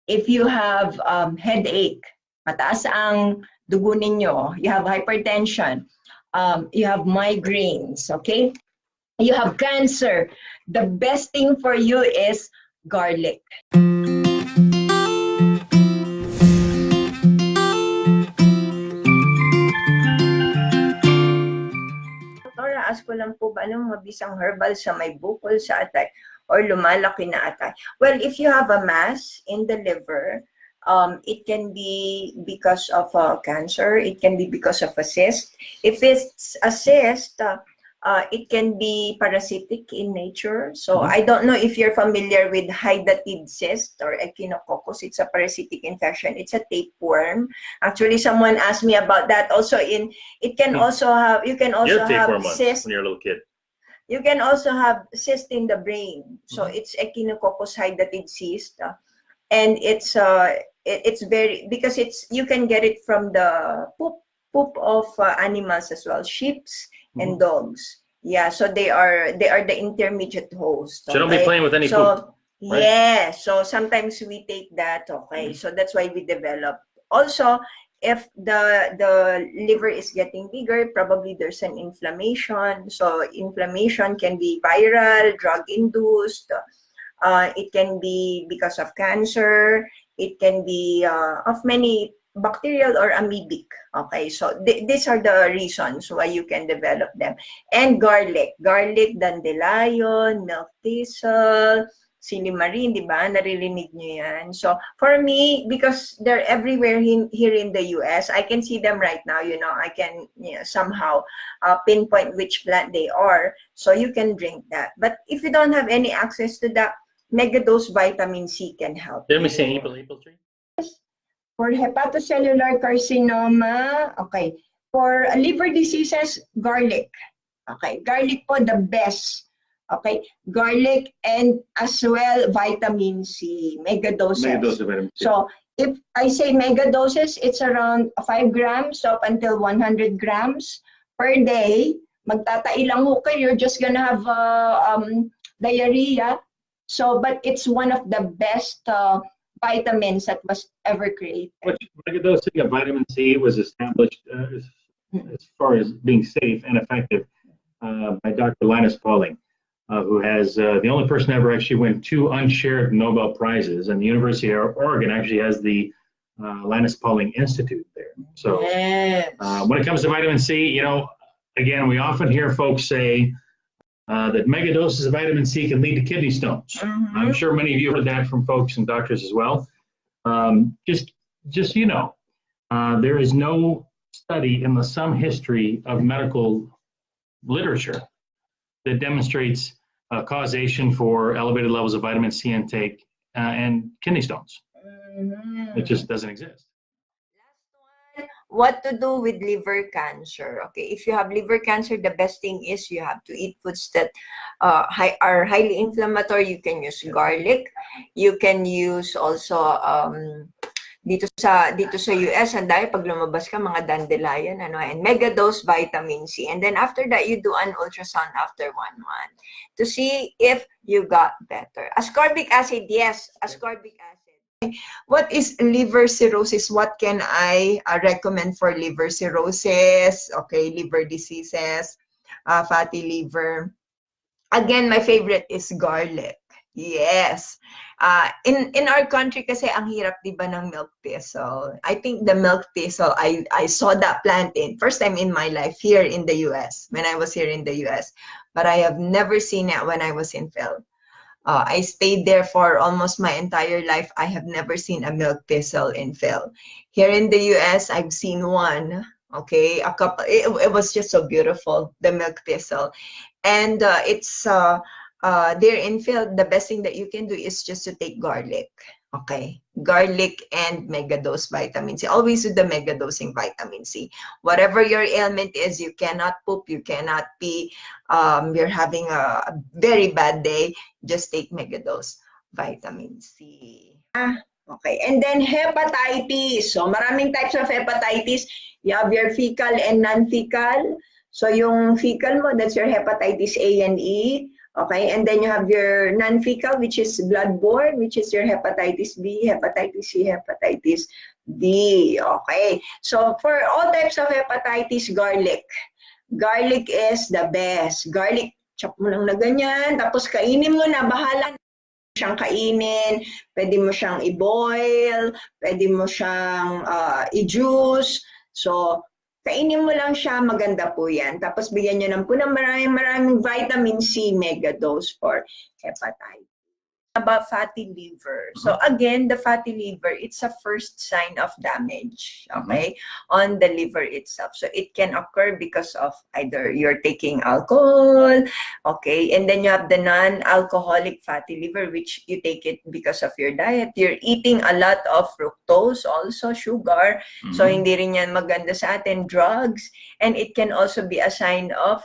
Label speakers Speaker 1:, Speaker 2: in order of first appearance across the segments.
Speaker 1: if you have headache, mataas ang dugo ninyo, you have hypertension, you have migraines, okay? You have cancer, the best thing for you is garlic. Ask ko lang po ba anong mabisang herbal sa may bukol sa atay or lumalaki na atay? Well, if you have a mass in the liver, it can be because of cancer, it can be because of a cyst. If it's a cyst, it can be parasitic in nature. So I don't know if you're familiar with hydatid cyst or echinococcus. It's a parasitic infection. It's a tapeworm. Actually, someone asked me about that. Also, it can also have, you can also have cyst
Speaker 2: when you're a little kid.
Speaker 1: You can also have cyst in the brain. So it's echinococcus hydatid cyst, and it's very, because you can get it from the poop of animals as well, sheep and dogs. Yeah, so they are the intermediate host.
Speaker 2: So don't be playing with any poop.
Speaker 1: Right? Yeah, so sometimes we take that. Okay, so that's why we develop. Also, if the liver is getting bigger, probably there's an inflammation. So inflammation can be viral, drug-induced. It can be because of cancer. It can be of many bacterial or amoebic. Okay, so these are the reasons why you can develop them. And garlic, dandelion, milk thistle, silimarin, di ba? Naririnig nyo yan. So for me, because they're everywhere here in the US, I can see them right now. You know, I can somehow pinpoint which plant they are. So you can drink that. But if you don't have any access to that, megadose vitamin C can help.
Speaker 2: Didn't we say apple tree?
Speaker 1: For hepatocellular carcinoma, okay. For liver diseases, garlic. Okay, garlic po the best. Okay, garlic and as well vitamin C, megadoses.
Speaker 2: Megadose of vitamin C.
Speaker 1: So if I say megadoses, it's around 5 grams up until 100 grams per day. Magtatai lang ho kayo, you're just gonna have diarrhea. So, but it's one of the best vitamins that was ever created.
Speaker 2: Megadosing of vitamin C was established as far as being safe and effective by Dr. Linus Pauling, who has the only person ever actually win 2 unshared Nobel Prizes, and the University of Oregon actually has the Linus Pauling Institute there. So when it comes to vitamin C, you know, again, we often hear folks say that megadoses of vitamin C can lead to kidney stones. I'm sure many of you heard that from folks and doctors as well. Just so you know, there is no study in the sum history of medical literature that demonstrates causation for elevated levels of vitamin C intake and kidney stones. It just doesn't exist.
Speaker 1: What to do with liver cancer? Okay, if you have liver cancer, the best thing is you have to eat foods that are highly inflammatory. You can use garlic. You can use also dito sa US, and dahil pag lumabas ka mga dandelion and megadose vitamin C. And then after that, you do an ultrasound after 1 month to see if you got better. Ascorbic acid, yes, ascorbic acid. What is liver cirrhosis? What can I recommend for liver cirrhosis? Okay, liver diseases, fatty liver. Again, my favorite is garlic. Yes. In our country kasi ang hirap diba ng milk thistle. I think the milk thistle, I saw that plant first time in my life here in the US, when I was here in the US. But I have never seen it when I was in Phil. I stayed there for almost my entire life. I have never seen a milk thistle in Phil. Here in the US, I've seen one. Okay, a couple. It was just so beautiful, the milk thistle, and it's there in Phil. The best thing that you can do is just to take garlic. Okay, garlic and megadose vitamin C. Always with the megadosing vitamin C. Whatever your ailment is, you cannot poop, you cannot pee, you're having a very bad day, just take megadose vitamin C. Okay, and then hepatitis. So maraming types of hepatitis. You have your fecal and non-fecal. So yung fecal mo, that's your hepatitis A and E. Okay, and then you have your non-fecal, which is bloodborne, which is your hepatitis B, hepatitis C, hepatitis D. Okay, so for all types of hepatitis, garlic. Garlic is the best. Garlic, chop mo lang na ganyan, tapos kainin mo na, bahala siyang kainin, pwede mo siyang i-boil, pwede mo siyang i-juice. So, kainin mo lang siya, maganda po yan. Tapos bigyan nyo ng po ng maraming vitamin C mega dose for hepatitis. About fatty liver. So again, the fatty liver, it's a first sign of damage, okay, on the liver itself. So it can occur because of either you're taking alcohol, okay, and then you have the non-alcoholic fatty liver, which you take it because of your diet. You're eating a lot of fructose, also sugar, so hindi rin yan maganda sa atin. Drugs, and it can also be a sign of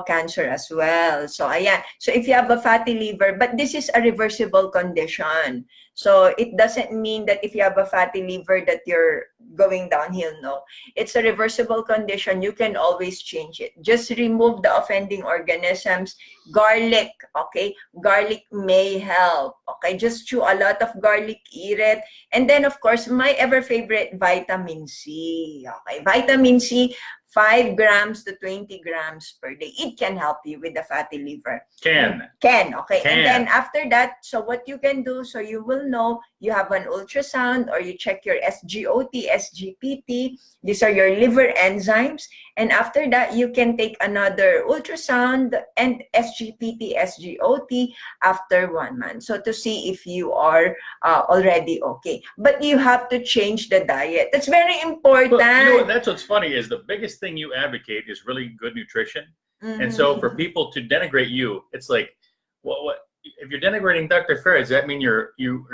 Speaker 1: cancer as well. So ayan. So if you have a fatty liver, but this is a reversible condition. So it doesn't mean that if you have a fatty liver that you're going downhill. No, it's a reversible condition. You can always change it. Just remove the offending organisms. Garlic, okay? Garlic may help, okay? Just chew a lot of garlic, eat it. And then, of course, my ever favorite, vitamin C, okay? Vitamin C, 5 grams to 20 grams per day. It can help you with the fatty liver.
Speaker 2: Can,
Speaker 1: okay. And then after that, so what you can do, so you will know, you have an ultrasound or you check your SGOT, SGPT. These are your liver enzymes. And after that, you can take another ultrasound and SGPT, SGOT after 1 month. So to see if you are already okay. But you have to change the diet. That's very important.
Speaker 3: Look, you know what, that's what's funny is the biggest thing you advocate is really good nutrition. And so for people to denigrate you, it's like, well, what if you're denigrating Dr. Farrah, does that mean you're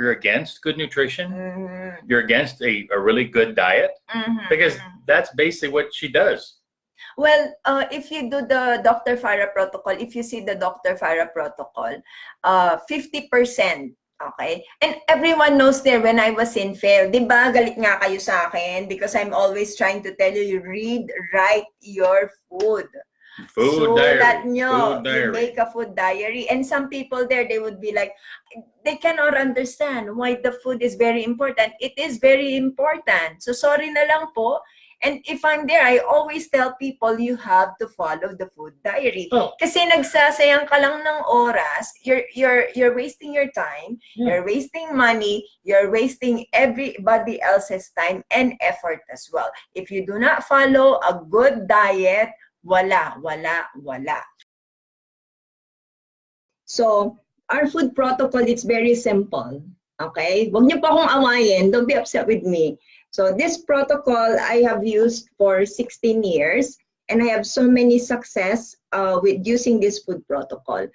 Speaker 3: against good nutrition? You're against a really good diet? Because that's basically what she does.
Speaker 1: Well, if you do the Dr. Farrah protocol, if you see the Dr. Farrah protocol, 50%. Okay? And everyone knows there when I was in FEL, di ba, galit nga kayo sa akin because I'm always trying to tell you, write your food.
Speaker 3: Food diary.
Speaker 1: That nyo,
Speaker 3: Food diary.
Speaker 1: you make a food diary. And some people there, they would be like, they cannot understand why the food is very important. It is very important. So sorry na lang po. And if I'm there, I always tell people you have to follow the food diary. Kasi nagsasayang ka lang ng oras, you're wasting your time, you're wasting money, you're wasting everybody else's time and effort as well. If you do not follow a good diet, wala. So, our food protocol, it's very simple. Okay? Huwag niyo pa akong awayin. Don't be upset with me. So, this protocol I have used for 16 years, and I have so many success with using this food protocol.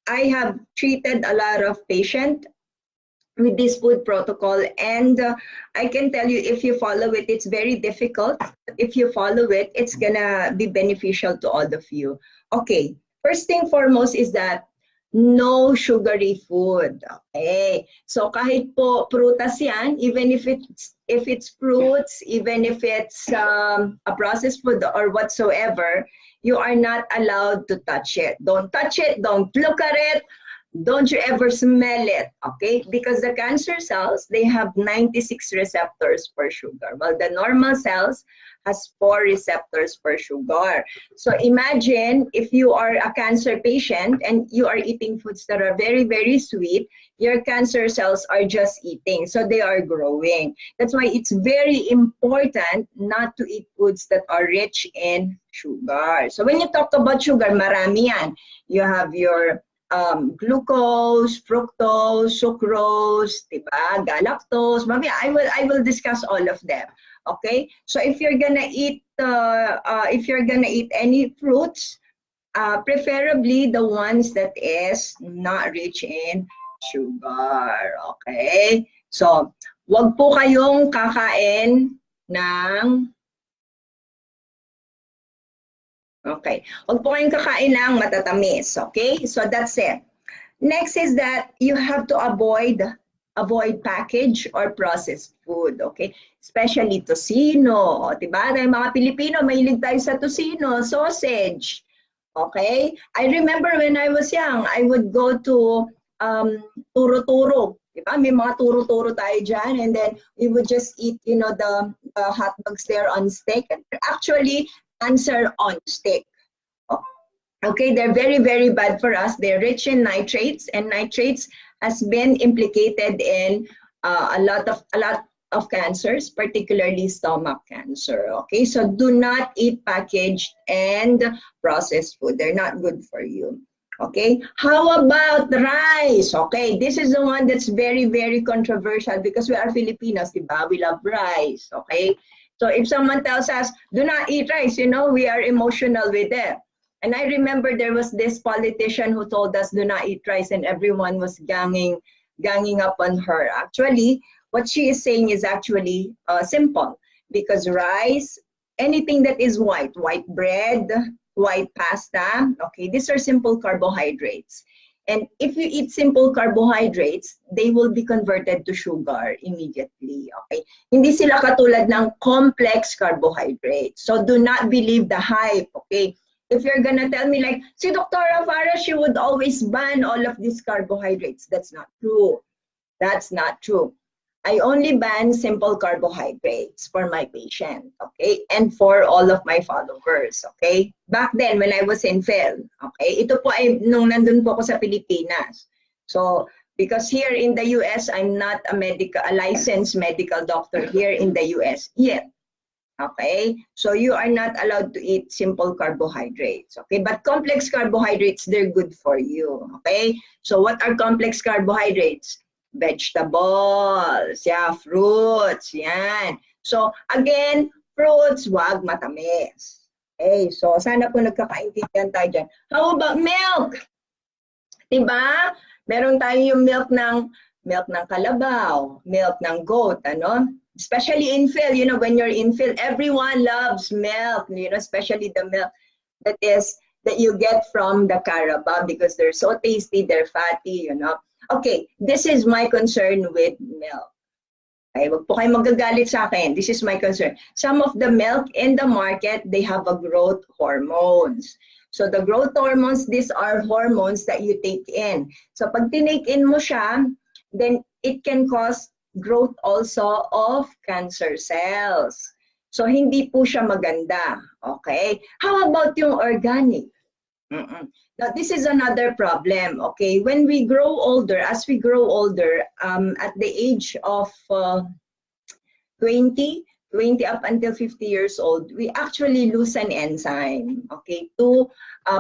Speaker 1: I have treated a lot of patients with this food protocol, and I can tell you, if you follow it, it's very difficult. If you follow it, it's gonna be beneficial to all of you. Okay, first thing foremost is that no sugary food. Okay, so kahit po prutas yan, even if it's fruits, even if it's a processed food or whatsoever, you are not allowed to touch it. Don't touch it, don't look at it, don't you ever smell it, okay? Because the cancer cells, they have 96 receptors for sugar, while the normal cells has 4 receptors for sugar. So imagine if you are a cancer patient and you are eating foods that are very, very sweet, your cancer cells are just eating, so they are growing. That's why it's very important not to eat foods that are rich in sugar. So when you talk about sugar, marami yan. You have your glucose, fructose, sucrose, diba? Galactose. Maybe I will discuss all of them. Okay, so if you're gonna eat any fruits, preferably the ones that is not rich in sugar. Okay, so wag po kayong kakain ng wag po kayong kakain ng matatamis. Okay, so that's it. Next is that you have to avoid packaged or processed food, okay? Especially tocino, diba? Dahil mga Pilipino, mahilig tayo sa tocino, sausage.
Speaker 4: Okay? I remember when I was young, I would go to turo-turo. Diba? May mga turo-turo tayo dyan, and then we would just eat, you know, the hot dogs there on stick. Actually, cancer on stick. Okay, they're very, very bad for us. They're rich in nitrates, and nitrates has been implicated in a lot of cancers, particularly stomach cancer. Okay, so do not eat packaged and processed food. They're not good for you. Okay, how about rice? Okay, this is the one that's very, very controversial because we are Filipinos, diba? We love rice. Okay, so if someone tells us, do not eat rice, you know, we are emotional with it. And I remember there was this politician who told us, do not eat rice, and everyone was ganging up on her. Actually, what she is saying is actually simple, because rice, anything that is white bread, white pasta, okay, these are simple carbohydrates. And if you eat simple carbohydrates, they will be converted to sugar immediately, okay? Hindi sila katulad ng complex carbohydrates. So do not believe the hype, okay? If you're gonna tell me like, si Dr. Farrah, she would always ban all of these carbohydrates. That's not true. That's not true. I only ban simple carbohydrates for my patient, okay? And for all of my followers, okay? Back then, when I was in Phil, okay? Ito po ay nung nandun po ako sa Pilipinas. So, because here in the US, I'm not a licensed medical doctor here in the US yet. Okay, so you are not allowed to eat simple carbohydrates, okay? But complex carbohydrates, they're good for you, okay? So what are complex carbohydrates? Vegetables, yeah, fruits, yan. So again, fruits, wag matamis. Okay, so sana po nagkakaintindihan tayo dyan. How about milk? Diba? Meron tayo yung milk ng kalabaw, milk ng goat, ano? Especially in Phil, you know, when you're in Phil, everyone loves milk, you know, especially the milk that you get from the Carabao, because they're so tasty, they're fatty, you know. Okay, this is my concern with milk. Okay, wag po kayo magagalit sa akin. This is my concern. Some of the milk in the market, they have a growth hormones. So the growth hormones, these are hormones that you take in. So pag tinake in mo siya, then it can cause growth also of cancer cells. So hindi po siya maganda, okay? How about yung organic? Now this is another problem, okay? When we grow older, as we grow older, at the age of 20 up until 50 years old, we actually lose an enzyme, okay, to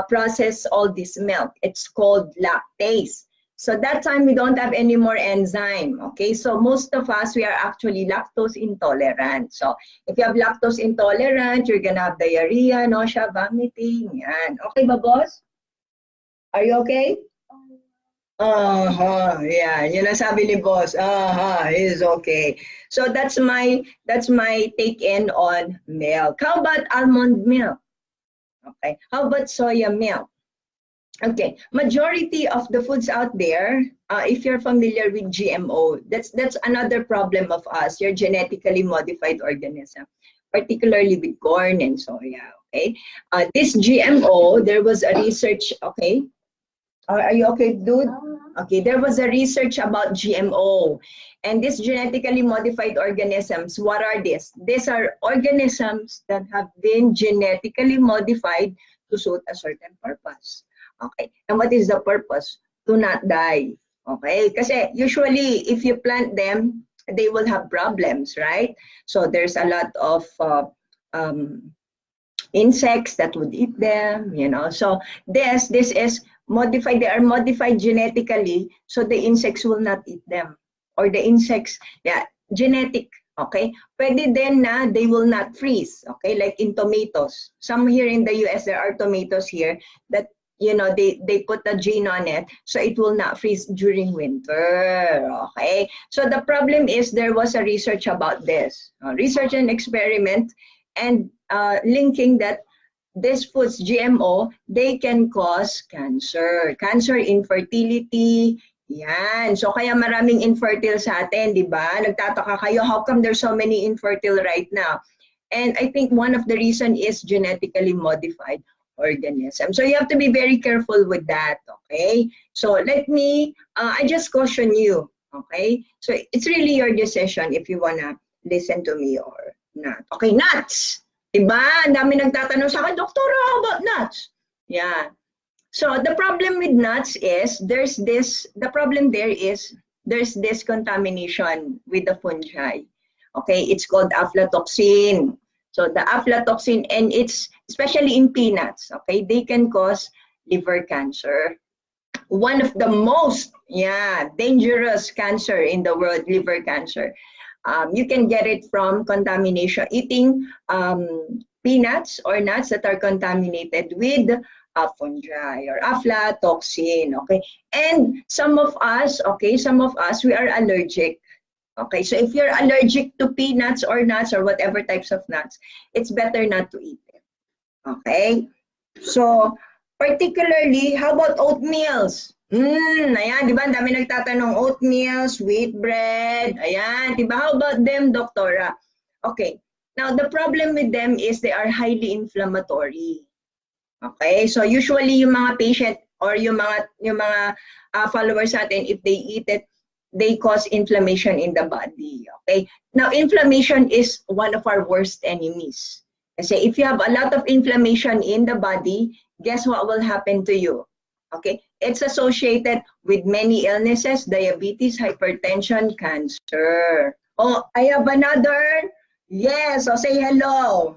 Speaker 4: process all this milk. It's called lactase. So that time we don't have any more enzyme, okay? So most of us, we are actually lactose intolerant. So if you have lactose intolerant, you're gonna have diarrhea, nausea, vomiting, yan. Okay ba, boss? Are you okay? Yeah, yun ang sabi ni boss. Is okay. So that's my take in on milk. How about almond milk? Okay. How about soya milk? Okay, majority of the foods out there, if you're familiar with GMO, that's another problem of us, your genetically modified organism, particularly with corn and soya, okay? This GMO, there was a research, okay? Are you okay, dude? Okay, there was a research about GMO. And these genetically modified organisms, what are these? These are organisms that have been genetically modified to suit a certain purpose. Okay, and what is the purpose? To not die. Okay, kasi usually if you plant them, they will have problems, right? So there's a lot of insects that would eat them, you know. So this is modified, they are modified genetically, so the insects will not eat them. Or the insects, yeah, genetic, okay? Pwede din na they will not freeze, okay? Like in tomatoes. Some here in the US, there are tomatoes here that, you know, they put a gene on it, so it will not freeze during winter, okay? So the problem is there was a research about this, research and experiment, and linking that these foods, GMO, they can cause cancer, infertility, yan. So kaya maraming infertile sa atin, di ba? Nagtataka kayo, how come there's so many infertile right now? And I think one of the reason is genetically modified organism. So you have to be very careful with that, okay? So let me, I just caution you, okay? So it's really your decision if you wanna listen to me or not. Okay, nuts! Diba? Ang dami nagtatanong sa akin, Doctor, how about nuts? Yeah. So the problem with nuts is, there's this contamination with the fungi. Okay, it's called aflatoxin. So the aflatoxin, and it's especially in peanuts, okay, they can cause liver cancer. One of the most dangerous cancer in the world, liver cancer. You can get it from contamination, eating peanuts or nuts that are contaminated with fungi or aflatoxin, okay? And some of us, we are allergic. Okay, so if you're allergic to peanuts or nuts or whatever types of nuts, it's better not to eat it. Okay? So, particularly, how about oatmeals? Ayan, di ba? Ang dami nagtatanong oatmeals, wheat bread. Ayan, di ba? How about them, Doktora? Okay. Now, the problem with them is they are highly inflammatory. Okay? So, usually, yung mga patient or yung mga followers natin, if they eat it, they cause inflammation in the body, okay? Now, inflammation is one of our worst enemies. Kasi if you have a lot of inflammation in the body, guess what will happen to you? Okay? It's associated with many illnesses, diabetes, hypertension, cancer. Oh, I have another. Yes, so say hello.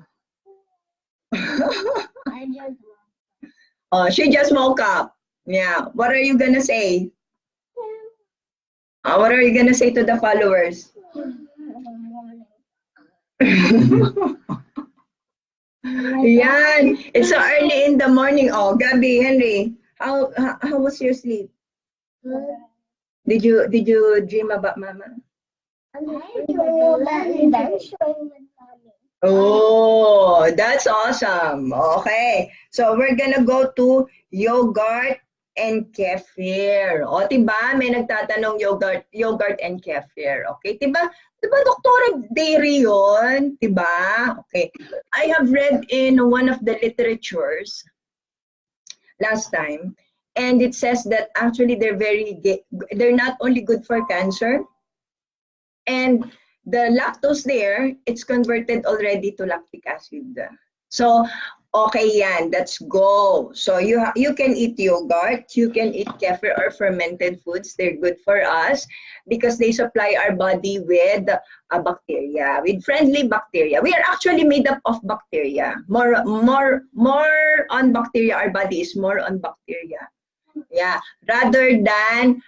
Speaker 4: Oh, she just woke up. Yeah, what are you gonna say? What are you gonna say to the followers? Yan, it's so early in the morning. Oh, Gabby, Henry, how was your sleep? Did you dream about Mama? Oh, that's awesome. Okay, so we're gonna go to yogurt and kefir. O, diba? May nagtatanong yogurt and kefir. Okay, diba? Diba, Doktora, dairy yun? Diba? Okay. I have read in one of the literatures last time, and it says that actually they're not only good for cancer, and the lactose there, it's converted already to lactic acid. So, okay yan, let's go. So you can eat yogurt, you can eat kefir or fermented foods. They're good for us because they supply our body with bacteria, with friendly bacteria. We are actually made up of bacteria. More on bacteria. Our body is more on bacteria. Yeah, rather than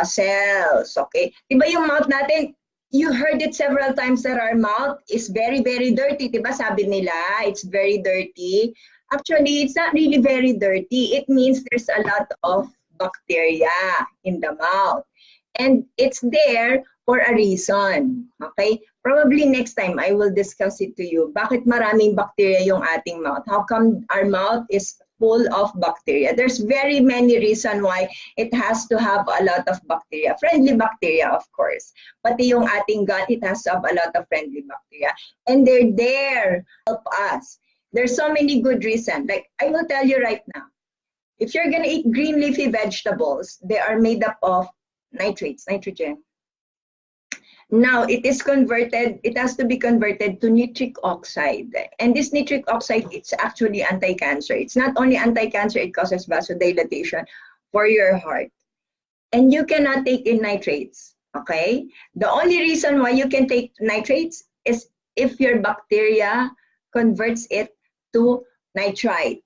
Speaker 4: cells. Okay. Diba yung mouth natin? You heard it several times that our mouth is very, very dirty. Diba sabi nila, it's very dirty. Actually, it's not really very dirty. It means there's a lot of bacteria in the mouth. And it's there for a reason. Okay? Probably next time, I will discuss it to you. Bakit maraming bacteria yung ating mouth? How come our mouth is full of bacteria? There's very many reasons why it has to have a lot of bacteria. Friendly bacteria, of course. Pati yung ating gut, it has to have a lot of friendly bacteria. And they're there to help us. There's so many good reasons. Like, I will tell you right now, if you're gonna eat green leafy vegetables, they are made up of nitrates, nitrogen. Now, it has to be converted to nitric oxide. And this nitric oxide, it's actually anti-cancer. It's not only anti-cancer, it causes vasodilatation for your heart. And you cannot take in nitrates, okay? The only reason why you can take nitrates is if your bacteria converts it to nitrite.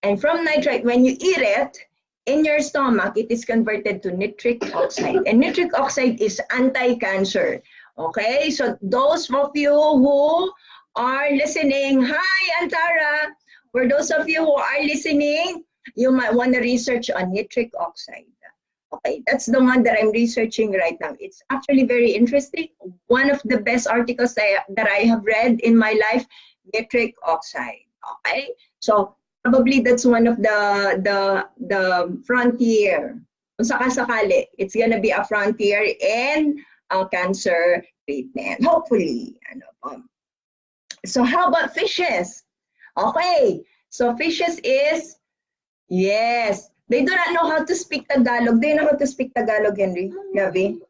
Speaker 4: And from nitrite, when you eat it, in your stomach, it is converted to nitric oxide. And nitric oxide is anti-cancer. Okay, so those of you who are listening, hi Antara, for those of you who are listening, you might want to research on nitric oxide. Okay, that's the one that I'm researching right now. It's actually very interesting. One of the best articles that I have read in my life, nitric oxide. Okay, so probably that's one of the frontier. Kung sakasakali, it's gonna be a frontier in cancer treatment. Hopefully. So how about fishes? Okay. So fishes is, yes. They do not know how to speak Tagalog. Do you know how to speak Tagalog, Henry? Gabi?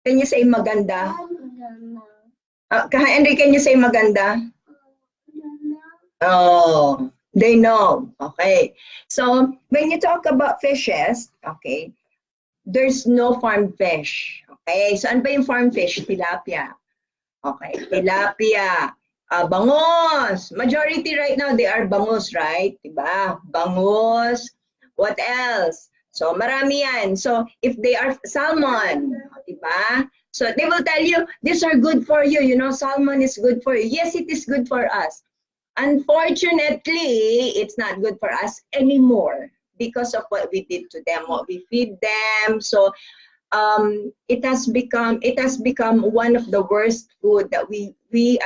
Speaker 4: Can you say maganda? Henry, can you say maganda? Oh, they know. Okay. So when you talk about fishes, okay, there's no farm fish. Okay. So ano ba yung farm fish? Tilapia. Okay. Tilapia. Bangus. Majority right now, they are bangus, right? Diba? Bangus. What else? So marami yan. So if they are salmon, diba? So they will tell you, these are good for you. You know, salmon is good for you. Yes, it is good for us. Unfortunately, it's not good for us anymore because of what we did to them, what we feed them. So it has become one of the worst food that we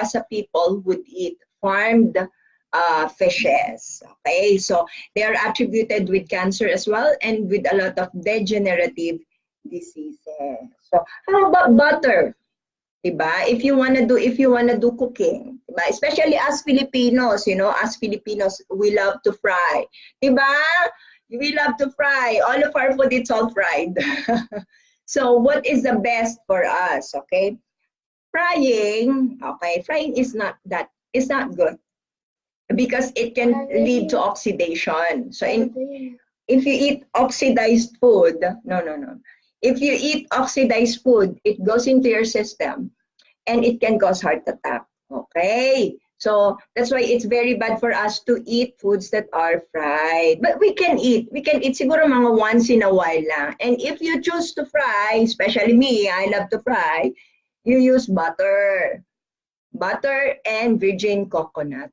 Speaker 4: as a people would eat, farmed fishes. Okay, so they are attributed with cancer as well and with a lot of degenerative diseases. So how about butter? Diba? If you wanna do cooking, diba? Especially as Filipinos, you know, as Filipinos, we love to fry. Diba? We love to fry. All of our food, it's all fried. So what is the best for us? Okay, frying. Okay, frying is not good because it can lead to oxidation. So if you eat oxidized food, no. If you eat oxidized food, it goes into your system and it can cause heart attack. Okay, so that's why it's very bad for us to eat foods that are fried. But we can eat siguro mga once in a while lang. And if you choose to fry, especially me, I love to fry, you use butter and virgin coconut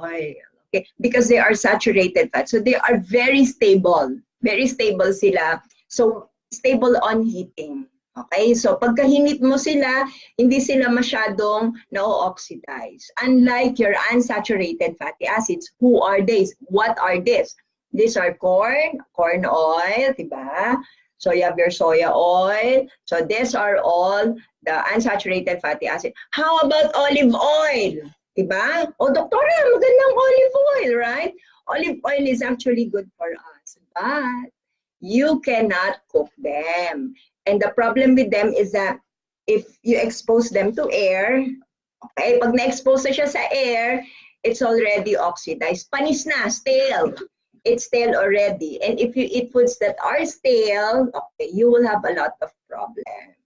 Speaker 4: oil. Okay, because they are saturated fat. So they are very stable sila. So stable on heating. Okay, so pagkahinit mo sila, hindi sila masyadong na-oxidize. Unlike your unsaturated fatty acids, who are these? What are these? These are corn oil, diba? So you have your soya oil. So these are all the unsaturated fatty acid. How about olive oil? Diba? Oh, doktora, magandang olive oil, right? Olive oil is actually good for us, but you cannot cook them. And the problem with them is that if you expose them to air, okay, pag na-expose na siya sa air, it's already oxidized. Panis na, stale. It's stale already. And if you eat foods that are stale, okay, you will have a lot of problems.